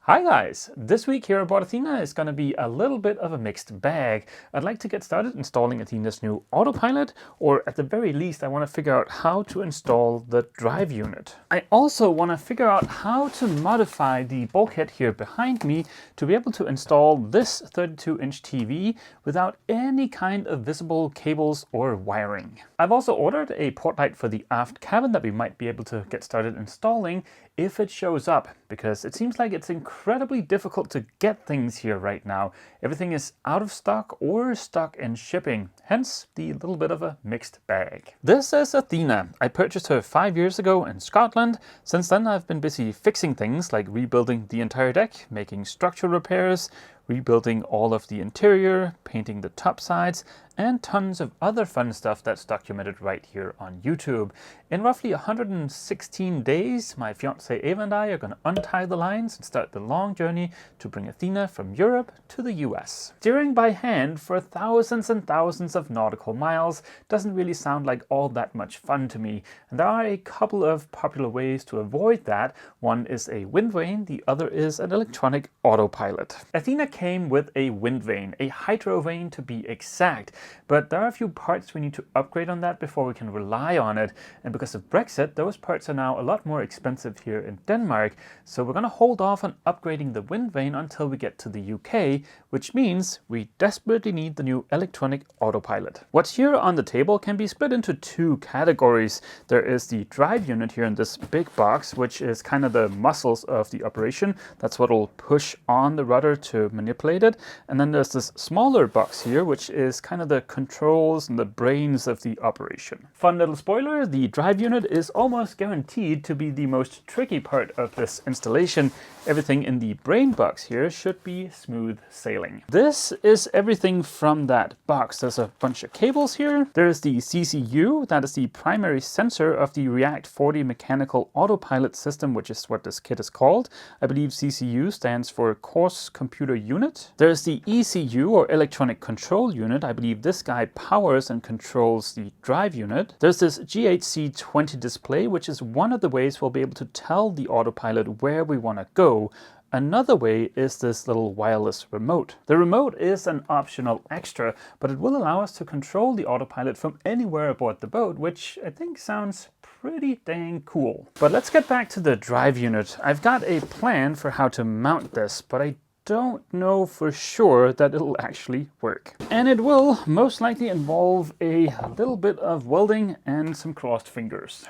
Hi guys! This week here about Athena is going to be a little bit of a mixed bag. I'd like to get started installing Athena's new autopilot, or at the very least I want to figure out how to install the drive unit. I also want to figure out how to modify the bulkhead here behind me to be able to install this 32-inch TV without any kind of visible cables or wiring. I've also ordered a port light for the aft cabin that we might be able to get started installing if it shows up, because it seems like it's incredibly difficult to get things here right now. Everything is out of stock or stuck in shipping, hence the little bit of a mixed bag. This is Athena. I purchased her 5 years ago in Scotland. Since then I've been busy fixing things like rebuilding the entire deck, making structural repairs, rebuilding all of the interior, painting the top sides, and tons of other fun stuff that's documented right here on YouTube. In roughly 116 days, my fiance Ava and I are going to untie the lines and start the long journey to bring Athena from Europe to the US. Steering by hand for thousands and thousands of nautical miles doesn't really sound like all that much fun to me, and there are a couple of popular ways to avoid that. One is a wind vane, the other is an electronic autopilot. Athena came with a wind vane, a hydro vane to be exact, but there are a few parts we need to upgrade on that before we can rely on it, and because of Brexit, those parts are now a lot more expensive here in Denmark, so we're going to hold off on upgrading the wind vane until we get to the UK, which means we desperately need the new electronic autopilot. What's here on the table can be split into two categories. There is the drive unit here in this big box, which is kind of the muscles of the operation. That's what will push on the rudder to manipulate it. And then there's this smaller box here, which is kind of the controls and the brains of the operation. Fun little spoiler, the drive unit is almost guaranteed to be the most tricky part of this installation. Everything in the brain box here should be smooth sailing. This is everything from that box. There's a bunch of cables here. There's the CCU, that is the primary sensor of the React 40 mechanical autopilot system, which is what this kit is called. I believe CCU stands for Coarse Computer Unit. There's the ECU, or Electronic Control Unit. I believe this guy powers and controls the drive unit. There's this GHC20 display, which is one of the ways we'll be able to tell the autopilot where we want to go. Another way is this little wireless remote. The remote is an optional extra, but it will allow us to control the autopilot from anywhere aboard the boat, which I think sounds pretty dang cool. But let's get back to the drive unit. I've got a plan for how to mount this, but I don't know for sure that it'll actually work. And it will most likely involve a little bit of welding and some crossed fingers.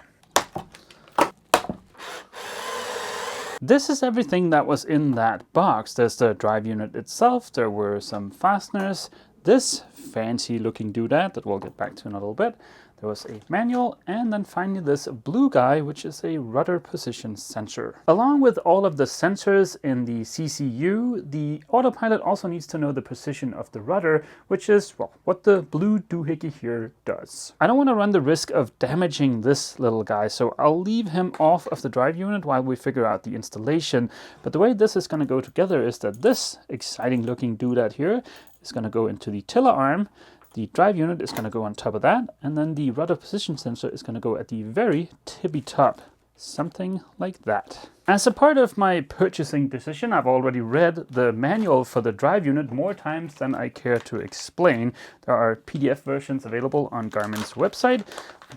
This is everything that was in that box. There's the drive unit itself, there were some fasteners, this fancy looking doodad that we'll get back to in a little bit. There was a manual, and then finally this blue guy, which is a rudder position sensor. Along with all of the sensors in the CCU, the autopilot also needs to know the position of the rudder, which is, well, what the blue doohickey here does. I don't want to run the risk of damaging this little guy, so I'll leave him off of the drive unit while we figure out the installation. But the way this is going to go together is that this exciting looking doodad here is going to go into the tiller arm. The drive unit is going to go on top of that, and then the rudder position sensor is going to go at the very tippy top. Something like that. As a part of my purchasing decision, I've already read the manual for the drive unit more times than I care to explain. There are PDF versions available on Garmin's website.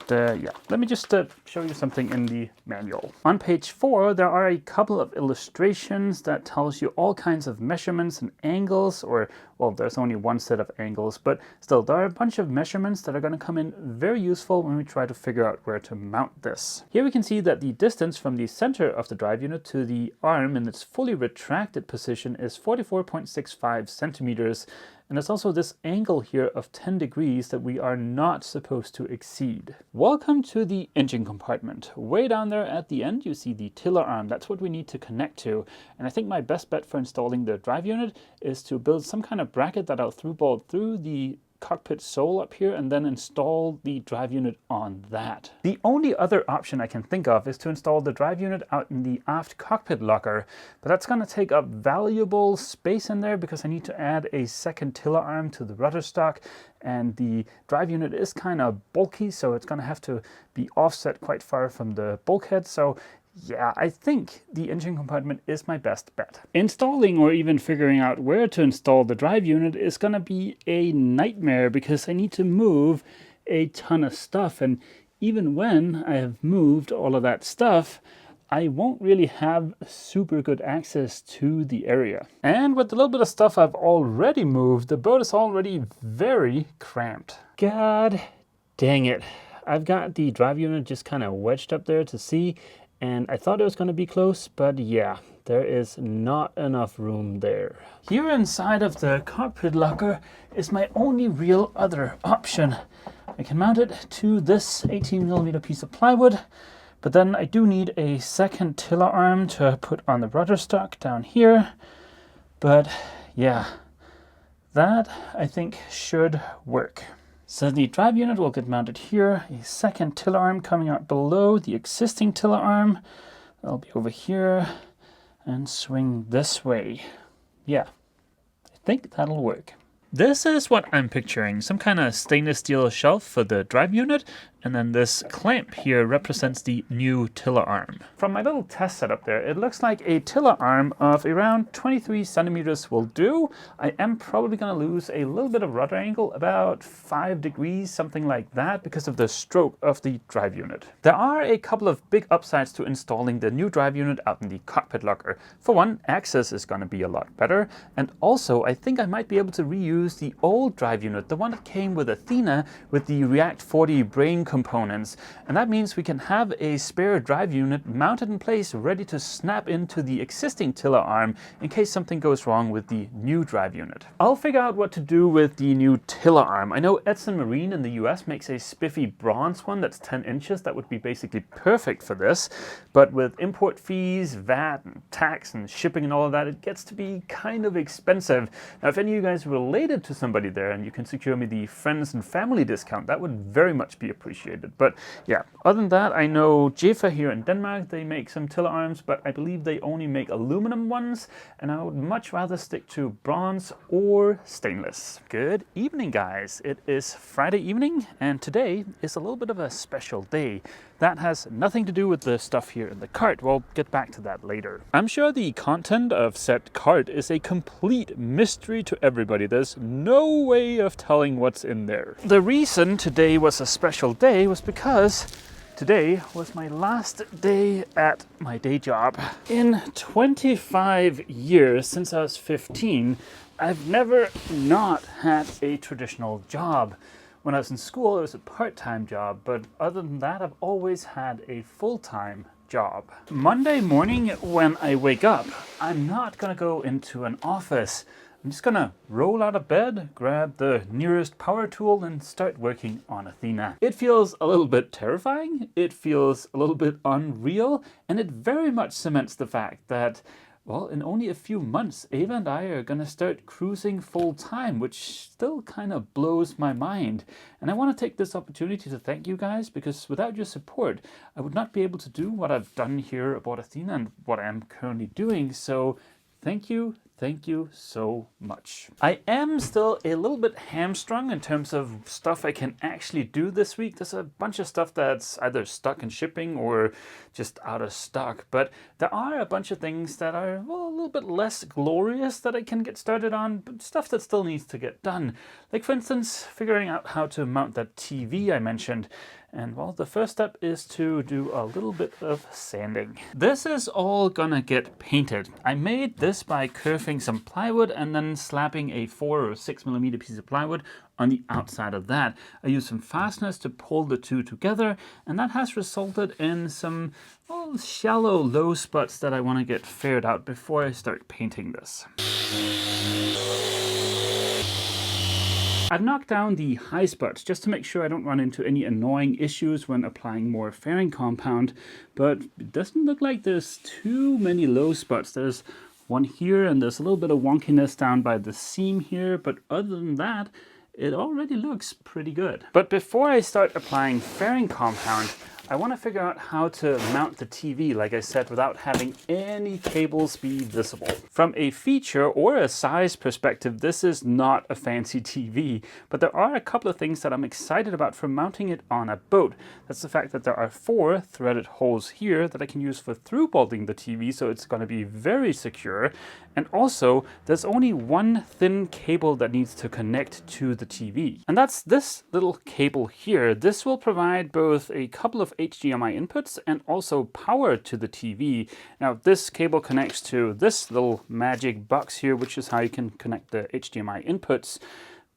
But, yeah, let me just show you something in the manual. On page 4, there are a couple of illustrations that tells you all kinds of measurements and angles, or, well, there's only one set of angles, but still, there are a bunch of measurements that are going to come in very useful when we try to figure out where to mount this. Here we can see that the distance from the center of the drive unit to the arm in its fully retracted position is 44.65 centimeters. And there's also this angle here of 10 degrees that we are not supposed to exceed. Welcome to the engine compartment. Way down there at the end you see the tiller arm. That's what we need to connect to. And I think my best bet for installing the drive unit is to build some kind of bracket that I'll through-bolt through the cockpit sole up here and then install the drive unit on that. The only other option I can think of is to install the drive unit out in the aft cockpit locker, but that's going to take up valuable space in there because I need to add a second tiller arm to the rudder stock, and the drive unit is kind of bulky, so it's going to have to be offset quite far from the bulkhead. So yeah, I think the engine compartment is my best bet. Installing or even figuring out where to install the drive unit is gonna be a nightmare because I need to move a ton of stuff, and even when I have moved all of that stuff, I won't really have super good access to the area. And with the little bit of stuff I've already moved, the boat is already very cramped. God dang it. I've got the drive unit just kind of wedged up there to see, and I thought it was going to be close, but yeah, there is not enough room there. Here inside of the cockpit locker is my only real other option. I can mount it to this 18mm piece of plywood, but then I do need a second tiller arm to put on the rudder stock down here. But yeah, that I think should work. So the drive unit will get mounted here, a second tiller arm coming out below the existing tiller arm. That'll be over here and swing this way. Yeah, I think that'll work. This is what I'm picturing, some kind of stainless steel shelf for the drive unit, and then this clamp here represents the new tiller arm. From my little test setup there, it looks like a tiller arm of around 23 centimeters will do. I am probably going to lose a little bit of rudder angle, about 5 degrees, something like that, because of the stroke of the drive unit. There are a couple of big upsides to installing the new drive unit out in the cockpit locker. For one, access is going to be a lot better, and also I think I might be able to reuse the old drive unit, the one that came with Athena with the React 40 brain components, and that means we can have a spare drive unit mounted in place ready to snap into the existing tiller arm in case something goes wrong with the new drive unit. I'll figure out what to do with the new tiller arm. I know Edson Marine in the US makes a spiffy bronze one that's 10 inches that would be basically perfect for this, but with import fees, VAT and tax and shipping and all of that, it gets to be kind of expensive. Now if any of you guys are related to somebody there and you can secure me the friends and family discount, that would very much be appreciated. But yeah, other than that, I know Jefa here in Denmark, they make some tiller arms, but I believe they only make aluminum ones, and I would much rather stick to bronze or stainless. Good evening, guys. It is Friday evening, and today is a little bit of a special day. That has nothing to do with the stuff here in the cart. We'll get back to that later. I'm sure the content of said cart is a complete mystery to everybody. There's no way of telling what's in there. The reason today was a special day was because today was my last day at my day job. In 25 years, since I was 15, I've never not had a traditional job. When I was in school, it was a part-time job, but other than that, I've always had a full-time job. Monday morning when I wake up, I'm not gonna go into an office. I'm just gonna roll out of bed, grab the nearest power tool and start working on Athena. It feels a little bit terrifying, it feels a little bit unreal, and it very much cements the fact that, well, in only a few months, Ava and I are going to start cruising full time, which still kind of blows my mind. And I want to take this opportunity to thank you guys, because without your support, I would not be able to do what I've done here aboard Athena and what I am currently doing. So thank you so much. I am still a little bit hamstrung in terms of stuff I can actually do this week. There's a bunch of stuff that's either stuck in shipping or just out of stock, but there are a bunch of things that are, well, a little bit less glorious that I can get started on, but stuff that still needs to get done. Like for instance, figuring out how to mount that TV I mentioned. And well, the first step is to do a little bit of sanding. This is all gonna get painted. I made this by curving some plywood and then slapping a 4 or 6mm piece of plywood on the outside of that. I used some fasteners to pull the two together, and that has resulted in some, well, shallow low spots that I want to get faired out before I start painting this. I've knocked down the high spots just to make sure I don't run into any annoying issues when applying more fairing compound, but it doesn't look like there's too many low spots. There's one here and there's a little bit of wonkiness down by the seam here, but other than that, it already looks pretty good. But before I start applying fairing compound, I want to figure out how to mount the TV, like I said, without having any cables be visible. From a feature or a size perspective, this is not a fancy TV, but there are a couple of things that I'm excited about for mounting it on a boat. That's the fact that there are 4 threaded holes here that I can use for through bolting the TV, so it's going to be very secure. And also, there's only one thin cable that needs to connect to the TV. And that's this little cable here. This will provide both a couple of HDMI inputs and also power to the TV. Now, this cable connects to this little magic box here, which is how you can connect the HDMI inputs.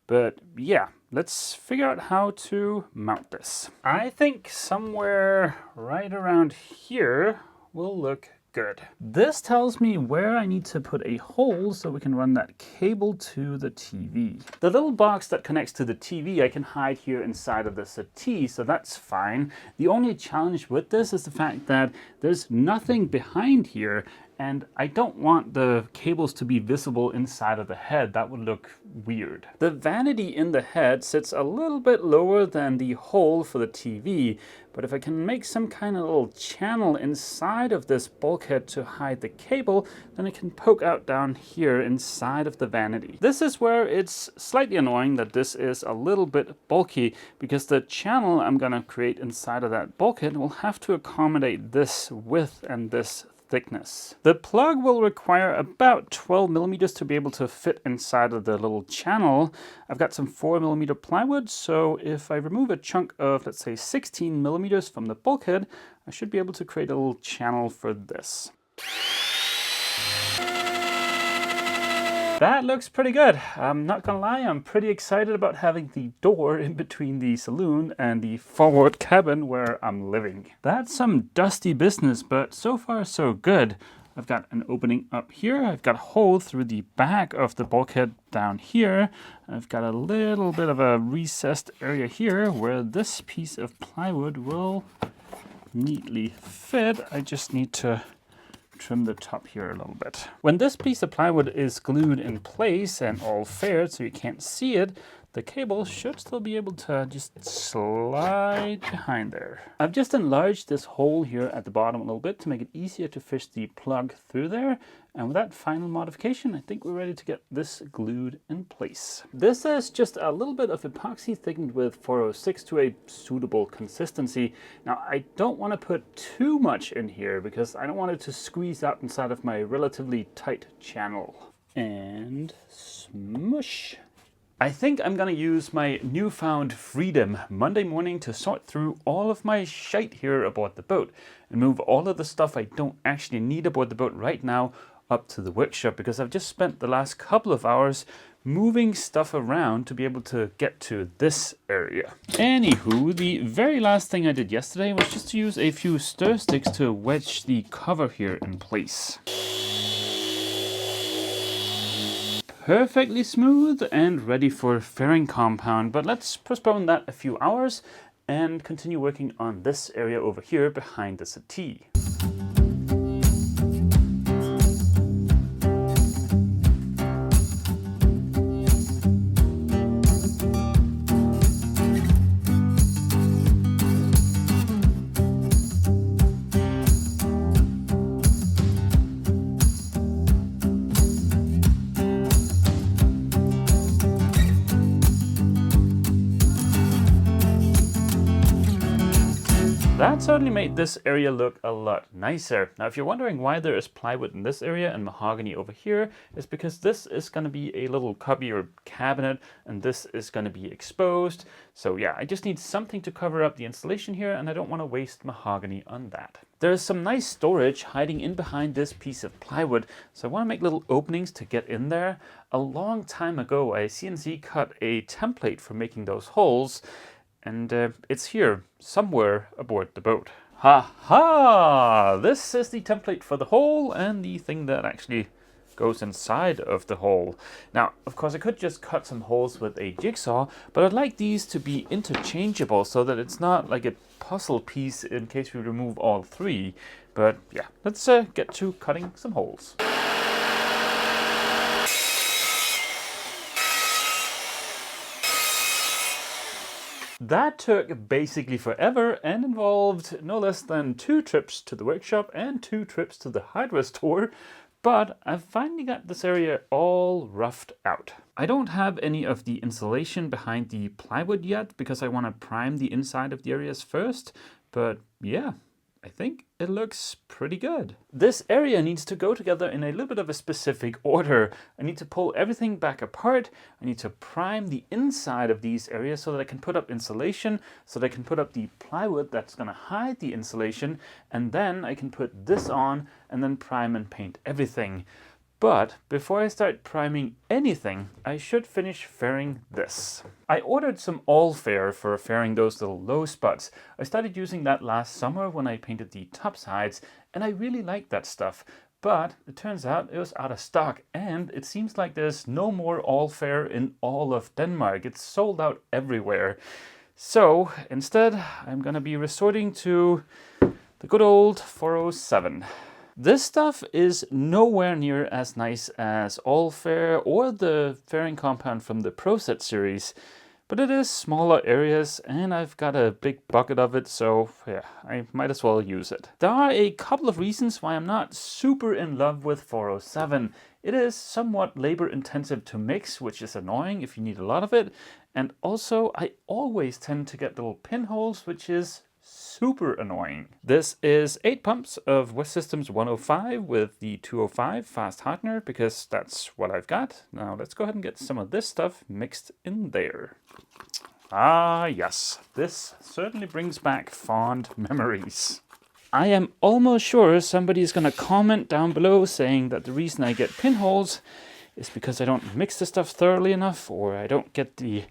But yeah, let's figure out how to mount this. I think somewhere right around here will look good. This tells me where I need to put a hole so we can run that cable to the TV. The little box that connects to the TV I can hide here inside of the settee, so that's fine. The only challenge with this is the fact that there's nothing behind here, and I don't want the cables to be visible inside of the head. That would look weird. The vanity in the head sits a little bit lower than the hole for the TV, but if I can make some kind of little channel inside of this bulkhead to hide the cable, then it can poke out down here inside of the vanity. This is where it's slightly annoying that this is a little bit bulky, because the channel I'm gonna create inside of that bulkhead will have to accommodate this width and this thickness. The plug will require about 12 millimeters to be able to fit inside of the little channel. I've got some 4 millimeter plywood, so if I remove a chunk of, let's say, 16 millimeters from the bulkhead, I should be able to create a little channel for this. That looks pretty good. I'm not gonna lie, I'm pretty excited about having the door in between the saloon and the forward cabin where I'm living. That's some dusty business, but so far so good. I've got an opening up here. I've got a hole through the back of the bulkhead down here. I've got a little bit of a recessed area here where this piece of plywood will neatly fit. I just need to trim the top here a little bit. When this piece of plywood is glued in place and all fair so you can't see it, the cable should still be able to just slide behind there. I've just enlarged this hole here at the bottom a little bit to make it easier to fish the plug through there. And with that final modification, I think we're ready to get this glued in place. This is just a little bit of epoxy thickened with 406 to a suitable consistency. Now, I don't want to put too much in here because I don't want it to squeeze out inside of my relatively tight channel. And smush. I think I'm gonna use my newfound freedom Monday morning to sort through all of my shite here aboard the boat and move all of the stuff I don't actually need aboard the boat right now up to the workshop, because I've just spent the last couple of hours moving stuff around to be able to get to this area. Anywho, the very last thing I did yesterday was just to use a few stir sticks to wedge the cover here in place. Perfectly smooth and ready for fairing compound, but let's postpone that a few hours and continue working on this area over here behind the settee. That certainly made this area look a lot nicer. Now, if you're wondering why there is plywood in this area and mahogany over here, it's because this is going to be a little cubby or cabinet, and this is going to be exposed. So yeah, I just need something to cover up the installation here, and I don't want to waste mahogany on that. There's some nice storage hiding in behind this piece of plywood, so I want to make little openings to get in there. A long time ago, I CNC cut a template for making those holes, and it's here somewhere aboard the boat. Ha ha! This is the template for the hole and the thing that actually goes inside of the hole. Now, of course, I could just cut some holes with a jigsaw, but I'd like these to be interchangeable so that it's not like a puzzle piece in case we remove all 3. But yeah, let's get to cutting some holes. That took basically forever and involved no less than 2 trips to the workshop and 2 trips to the hardware store, but I've finally got this area all roughed out. I don't have any of the insulation behind the plywood yet because I want to prime the inside of the areas first, but yeah, I think it looks pretty good. This area needs to go together in a little bit of a specific order. I need to pull everything back apart. I need to prime the inside of these areas so that I can put up insulation, so that I can put up the plywood that's going to hide the insulation, and then I can put this on and then prime and paint everything. But before I start priming anything, I should finish fairing this. I ordered some all fair for fairing those little low spots. I started using that last summer when I painted the top sides, and I really liked that stuff. But it turns out it was out of stock, and it seems like there's no more all fair in all of Denmark. It's sold out everywhere. So instead, I'm gonna be resorting to the good old 407. This stuff is nowhere near as nice as All Fair or the fairing compound from the Pro Set series, but it is smaller areas and I've got a big bucket of it, so yeah, I might as well use it. There are a couple of reasons why I'm not super in love with 407. It is somewhat labor intensive to mix, which is annoying if you need a lot of it, and also I always tend to get little pinholes, which is super annoying. This is 8 pumps of West Systems 105 with the 205 fast hardener because that's what I've got. Now let's go ahead and get some of this stuff mixed in there. Ah yes, this certainly brings back fond memories. I am almost sure somebody is going to comment down below saying that the reason I get pinholes is because I don't mix the stuff thoroughly enough, or I don't get the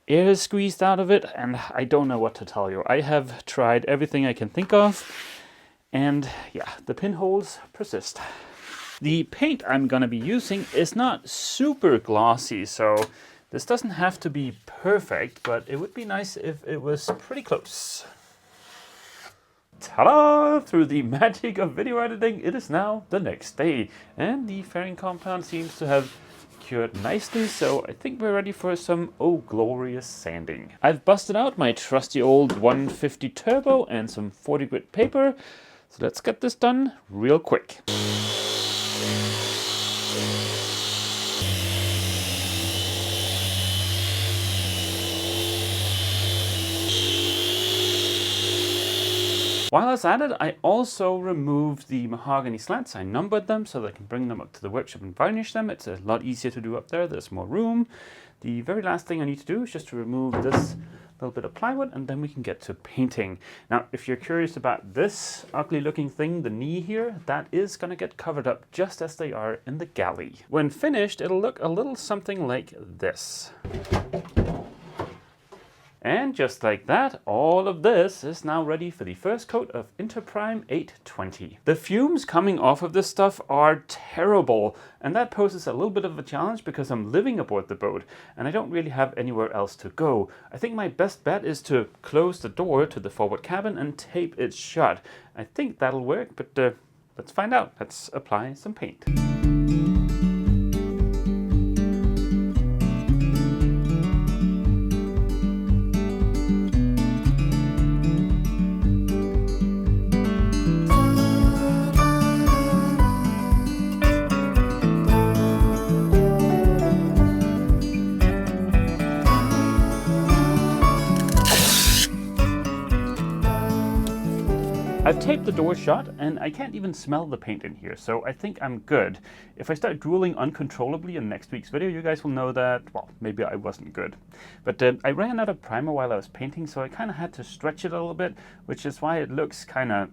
air squeezed out of it, and I don't know what to tell you. I have tried everything I can think of, and yeah, the pinholes persist. The paint I'm gonna be using is not super glossy, so this doesn't have to be perfect, but it would be nice if it was pretty close. Ta-da! Through the magic of video editing, it is now the next day, and the fairing compound seems to have cured nicely, so I think we're ready for some oh glorious sanding. I've busted out my trusty old 150 turbo and some 40 grit paper, so let's get this done real quick. While I was at it, I also removed the mahogany slats. I numbered them so that I can bring them up to the workshop and varnish them. It's a lot easier to do up there. There's more room. The very last thing I need to do is just to remove this little bit of plywood, and then we can get to painting. Now, if you're curious about this ugly looking thing, the knee here, that is going to get covered up just as they are in the galley. When finished, it'll look a little something like this. And just like that, all of this is now ready for the first coat of Interprime 820. The fumes coming off of this stuff are terrible, and that poses a little bit of a challenge because I'm living aboard the boat and I don't really have anywhere else to go. I think my best bet is to close the door to the forward cabin and tape it shut. I think that'll work, but let's find out. Let's apply some paint. I've taped the door shut and I can't even smell the paint in here, so I think I'm good. If I start drooling uncontrollably in next week's video, you guys will know that, well, maybe I wasn't good. But I ran out of primer while I was painting, so I kind of had to stretch it a little bit, which is why it looks kind of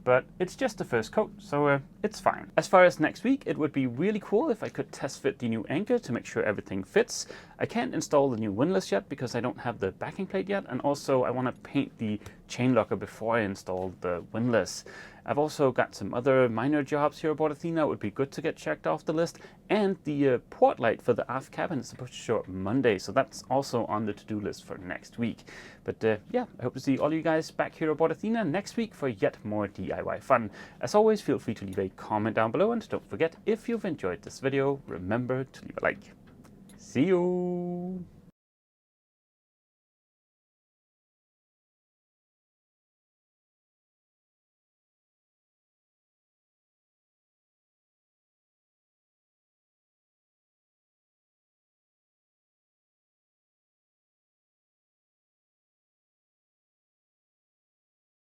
but it's just the first coat, so it's fine. As far as next week, it would be really cool if I could test fit the new anchor to make sure everything fits. I can't install the new windlass yet because I don't have the backing plate yet, and also I want to paint the chain locker before I install the windlass. I've also got some other minor jobs here aboard Athena. It would be good to get checked off the list, and the port light for the aft cabin is supposed to show up Monday, so that's also on the to-do list for next week. But yeah, I hope to see all you guys back here aboard Athena next week for yet more DIY fun. As always, feel free to leave a comment down below, and don't forget, if you've enjoyed this video, remember to leave a like. See you!